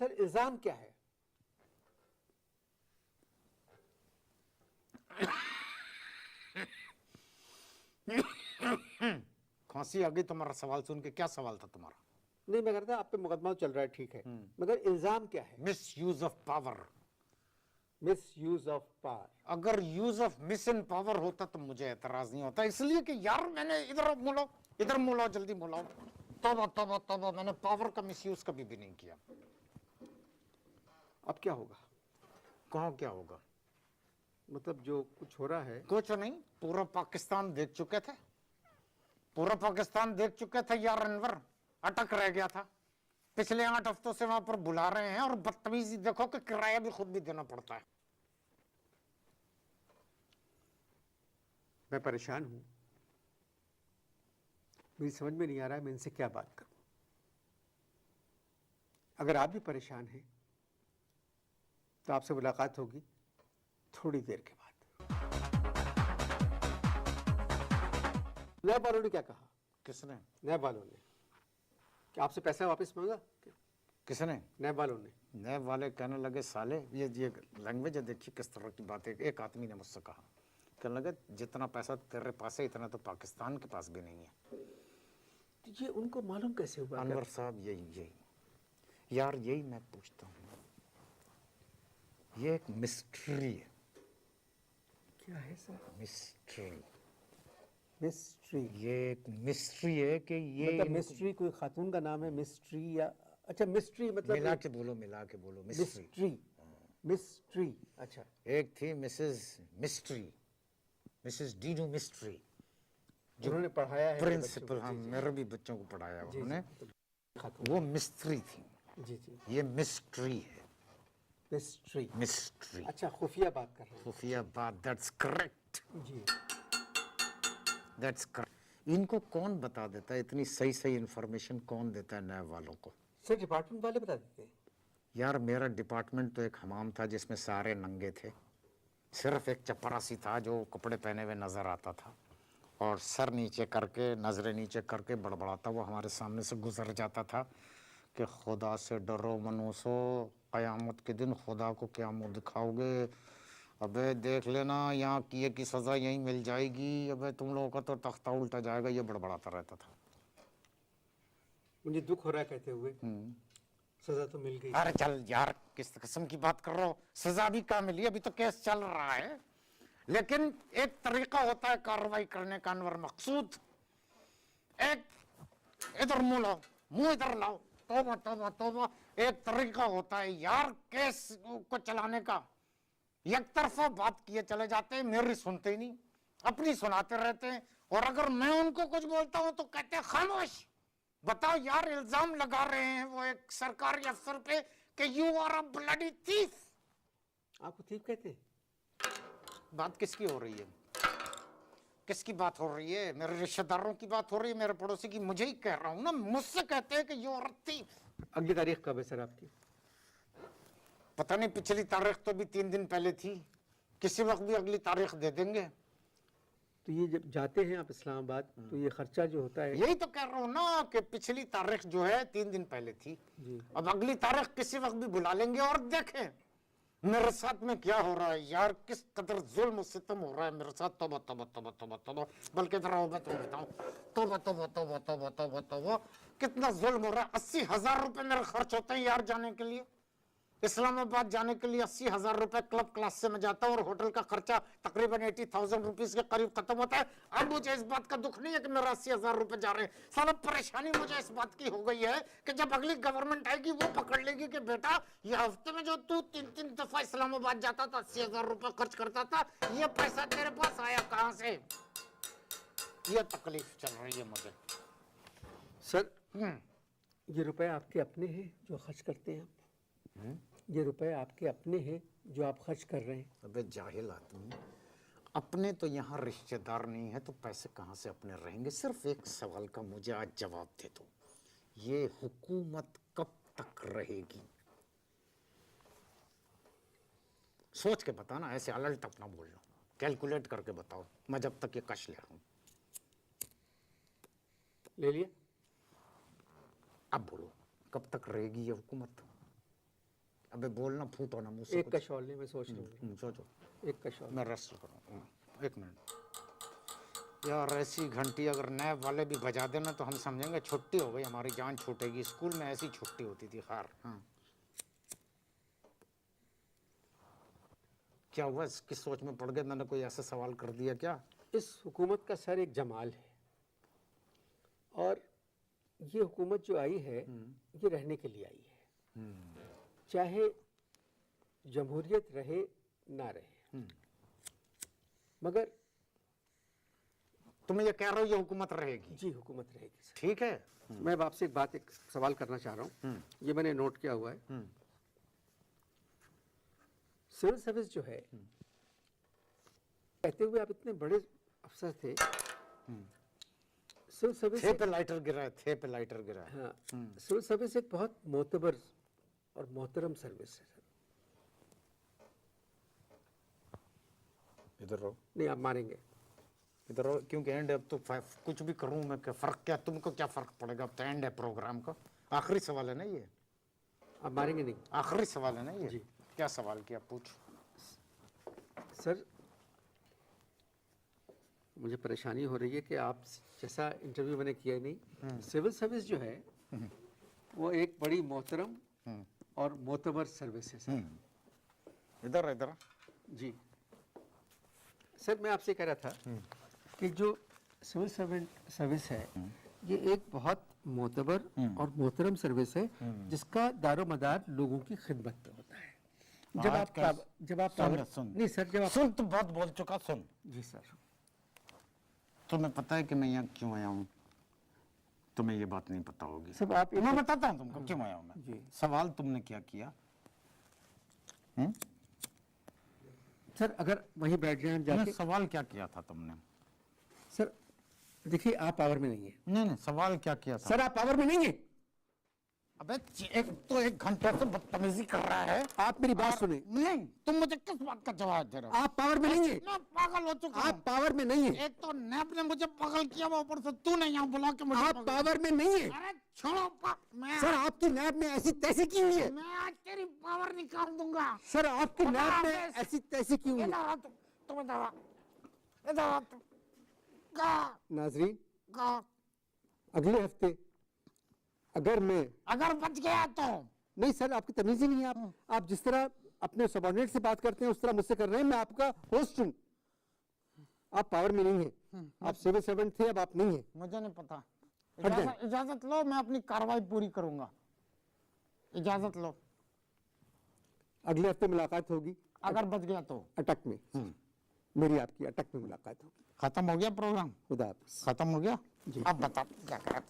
Sir इल्जाम क्या है? खांसी आ गई तुम्हारा सवाल सुन के। क्या सवाल था तुम्हारा? नहीं, मैं कहता आप पे मुकदमा चल रहा है, ठीक है, मगर इल्जाम क्या है? Misuse of power. Misuse of power. अगर use of miss in power होता तो मुझे एतराज नहीं होता, इसलिए कि यार मैंने इधर मुलाओ जल्दी मुलाओ। तौबा तौबा तौबा, मैंने पावर का मिसयूज कभी भी नहीं किया। अब क्या होगा? कहाँ क्या होगा? मतलब जो कुछ हो रहा है, कुछ नहीं, पूरा पाकिस्तान देख चुके थे, पूरा पाकिस्तान देख चुके थे यार। अनवर अटक रह गया था, पिछले 8 हफ्तों से वहां पर बुला रहे हैं, और बदतमीजी देखो कि किराया भी खुद भी देना पड़ता है। मैं परेशान हूं, मुझे समझ में नहीं आ रहा है मैं इनसे क्या बात करूं। अगर आप भी परेशान हैं तो आपसे मुलाकात होगी थोड़ी देर के बाद। नैब वालों ने क्या कहा? किसने? नैब वालों ने क्या आपसे पैसा वापस मांगा? किसने? नैब वालों ने। नैब वाले कहने लगे साले, ये लैंग्वेज है, देखिए किस तरह की बात है। एक आदमी ने मुझसे कहा, कहने लगे जितना पैसा तेरे पास है इतना तो पाकिस्तान के पास भी नहीं है। तो ये उनको मालूम कैसे हुआ? अनवर साहब यही यार, यही मैं पूछता हूँ, ये एक मिस्ट्री है। क्या है सर? मिस्ट्री। ये एक मिस्ट्री है कि ये मतलब मिस्ट्री कोई खातून का नाम है? मिस्ट्री या अच्छा मिस्ट्री मतलब मिला के बोलो मिस्ट्री। मिस्ट्री अच्छा। एक थी मिसेस डीनू मिस्ट्री, जिन्होंने पढ़ाया है प्रिंसिपल। हाँ, मेरे भी बच्चों को पढ़ाया उन्होंने, वो मिस्ट्री थी। जी जी, ये मिस्ट्री है। मिस्ट्री। अच्छा, खुफिया बात कर रहे हैं। खुफिया बात, that's correct ji, that's correct. इनको कौन बता देता है? इतनी सही इंफॉर्मेशन कौन देता है नैब वालों को? सर डिपार्टमेंट वाले बता देते हैं। यार मेरा डिपार्टमेंट तो एक हमाम था जिसमें सारे नंगे थे, सिर्फ एक चपरासी था जो कपड़े पहने हुए नजर आता था, और सर नीचे करके, नजरें नीचे करके बड़बड़ाता वो हमारे सामने से गुजर जाता था कि खुदा से डरो मनुष्यो, कयामत के दिन खुदा को क्या मुंह दिखाओगे, अबे देख लेना यहाँ किए की सजा यहीं मिल जाएगी, अबे तुम लोगों का तो तख्ता उल्टा जाएगा, ये बड़बड़ाता रहता था। मुझे दुख हो रहा है कहते हुए, सजा तो मिल गई। अरे चल यार, किस किस्म की बात कर रहे हो? सजा भी कहाँ मिली? अभी तो केस चल रहा है, लेकिन एक तरीका होता है कार्रवाई करने का अनवर मकसूद। एक इधर मुंह लाओ, मुंह इधर लाओ, तौबा तौबा तौबा, एक तरीका होता है यार केस को चलाने का। एक तरफा बात किए चले जाते हैं, मेरी सुनते ही नहीं, अपनी सुनाते रहते हैं, और अगर मैं उनको कुछ बोलता हूं तो कहते हैं खामोश। बताओ यार, इल्जाम लगा रहे हैं वो एक सरकारी अफसर पे कि you are a bloody thief. आपको थीफ कहते हैं? बात किसकी हो रही है? किसकी बात हो रही है? मेरे रिश्तेदारों की बात हो रही है, मेरे पड़ोसी की? मुझे ही कह रहा हूं ना, मुझसे कहते हैं कि यू आर अ थीफ। अगली तारीख कब है सर आपकी? पता नहीं, पिछली तारीख तो भी 3 दिन पहले थी, किसी वक्त भी अगली तारीख दे देंगे। तो ये जब जाते हैं आप इस्लामाबाद तो ये खर्चा जो होता है? यही तो कह रहा हूँ ना कि पिछली तारीख जो है 3 दिन पहले थी जी। अब अगली तारीख किसी वक्त भी बुला लेंगे, और देखें मेरे साथ में क्या हो रहा है यार, किस कदर जुल्म सितम हो रहा है मेरे साथ। तौबा तौबा तौबा तौबा तौबा, बल्कि इधर आओ मैं तुम्हें बताऊं, तौबा तौबा तौबा तौबा तौबा तौबा, कितना जुल्म हो रहा है। 80,000 रुपए मेरे खर्च होते हैं यार जाने के लिए, इस्लामाबाद जाने के लिए 80,000 रुपए क्लब क्लास से मैं जाता हूँ, और होटल का खर्चा तकरीबन 80,000 रुपीज के करीब खत्म होता है। अब मुझे इस बात का दुख नहीं है कि मेरा 80,000 रुपए जा रहे हैं, साला परेशानी मुझे इस बात की हो गई है कि जब अगली गवर्नमेंट आएगी वो पकड़ लेगी कि बेटा ये हफ्ते में जो तू 3-3 दफा इस्लामाबाद जाता था, 80,000 रुपए खर्च करता था, ये पैसा तेरे पास आया कहां से? ये तकलीफ चल रही है मुझे। सर ये रुपए आपके अपने हैं जो खर्च करते हैं आप? ये रुपए आपके अपने हैं जो आप खर्च कर रहे हैं? अबे जाहिल आदमी, अपने तो यहाँ रिश्तेदार नहीं है तो पैसे कहाँ से अपने रहेंगे? सिर्फ एक सवाल का मुझे आज जवाब दे दो, ये हुकूमत कब तक रहेगी? सोच के बताना, ऐसे अलट अपना बोल लो, कैलकुलेट करके बताओ, मैं जब तक ये कश ले रहा हूं। ले लिया? अब बोलो, कब तक रहेगी ये हुकूमत? अबे बोलना, फूटो ना मुझसे एक कशौल नहीं, मैं सोच लूँगा। सोचो, एक कशौल। मैं रेस्ट करूँ। एक मिनट यार, ऐसी घंटी अगर नैब वाले भी बजा देना तो हम समझेंगे छुट्टी हो गई, हमारी जान छूटेगी। स्कूल में ऐसी छुट्टी होती थी। खैर, हाँ, क्या हुआ? इसकी सोच में पड़ गए, मैंने कोई ऐसा सवाल कर दिया क्या? इस हुकूमत का सर एक जमाल है, और ये हुकूमत जो आई है ये रहने के लिए आई है, चाहे जमहूरियत रहे ना रहे। मगर तुम ये कह रहे हो ये हुकूमत रहेगी? जी, हुकूमत रहेगी सर। ठीक है। मैं अब आपसे एक सवाल करना चाह रहा हूँ, ये मैंने नोट किया हुआ है। सिविल सर्विस जो है, कहते हुए आप इतने बड़े अफसर थे, सिविल सर्विस थे पे लाइटर गिरा है, थे पे लाइटर गिरा है। हाँ, सिविल सर्विस एक बहुत मोतबर और मोहतरम सर्विस है सर। इधर रहो, नहीं, आप मारेंगे। इधर रहो, क्योंकि एंड अब तो कुछ भी करूं मैं, क्या फर्क, क्या तुमको क्या फर्क पड़ेगा? अब तो एंड है प्रोग्राम का। आखिरी सवाल है ना ये? आप मारेंगे नहीं? आखिरी सवाल है ना ये? जी। क्या सवाल किया, पूछ। सर, मुझे परेशानी हो रही है कि आप जैसा इंटरव्यू मैंने किया नहीं। सिविल सर्विस जो है वो एक बड़ी मोहतरम और मोतबर सर्विस है सर। इधर इधर जी सर, मैं आपसे कह रहा था कि जो सिविल सर्विस है ये एक बहुत मोतबर और मोहतरम सर्विस है, जिसका दारोमदार लोगों की खिदमत पे होता है। नहीं सर, जब आप सुन, तुम बहुत बोल चुका, सुन। जी सर। तुम्हें पता है कि मैं यहाँ क्यों आया हूँ? तुम्हें ये बात नहीं पता होगी। सब आप मैं बताता हूँ तुमको क्यों आया हूँ मैं। जी सवाल तुमने क्या किया? सर, अगर वहीं बैठ जाए हम जाके। सवाल क्या किया था तुमने? सर देखिए, आप पावर में नहीं है। नहीं, सवाल क्या किया था? सर, आप पावर में नहीं है। अबे एक घंटे से बदतमीजी कर रहा है। आप मेरी बात सुने। नहीं, तुम मुझे किस बात का जवाब दे रहे हो? आप पावर में नहीं है। मैं पागल हो चुका हूँ। आप पावर में नहीं है। एक तो नैब ने मुझे पागल किया, वो ऊपर से तू नहीं यहाँ बुला के मुझे आप पावर में नहीं है। अरे छोड़ो, मैं सर, आपकी नैब में ऐसी तैसी की हुई है। मैं आज तेरी पावर निकाल दूंगा। सर, आपकी नैब में ऐसी तैसी की हुई है। तुम इधर नाजरीन, का अगले हफ्ते अगर बच गया तो नहीं सर, आपकी तमीज ही नहीं है। आप जिस तरह अपने सबॉर्डिनेट से बात करते हैं उस तरह मुझसे कर रहे हैं। मैं आपका होस्ट हूँ। आप पावर में नहीं है। आप सिविल सर्वेंट थे, अब आप नहीं है। मुझे नहीं पता। हट जाए। इजाजत लो, मैं अपनी कार्रवाई पूरी करूंगा। इजाजत लो। अगले हफ्ते मुलाकात होगी, अगर बच गया तो अटक में। मेरी आपकी अटक में मुलाकात होगी। खत्म हो गया प्रोग्राम? खुदा हाफिज़। खत्म हो गया? जी। अब बता क्या करें।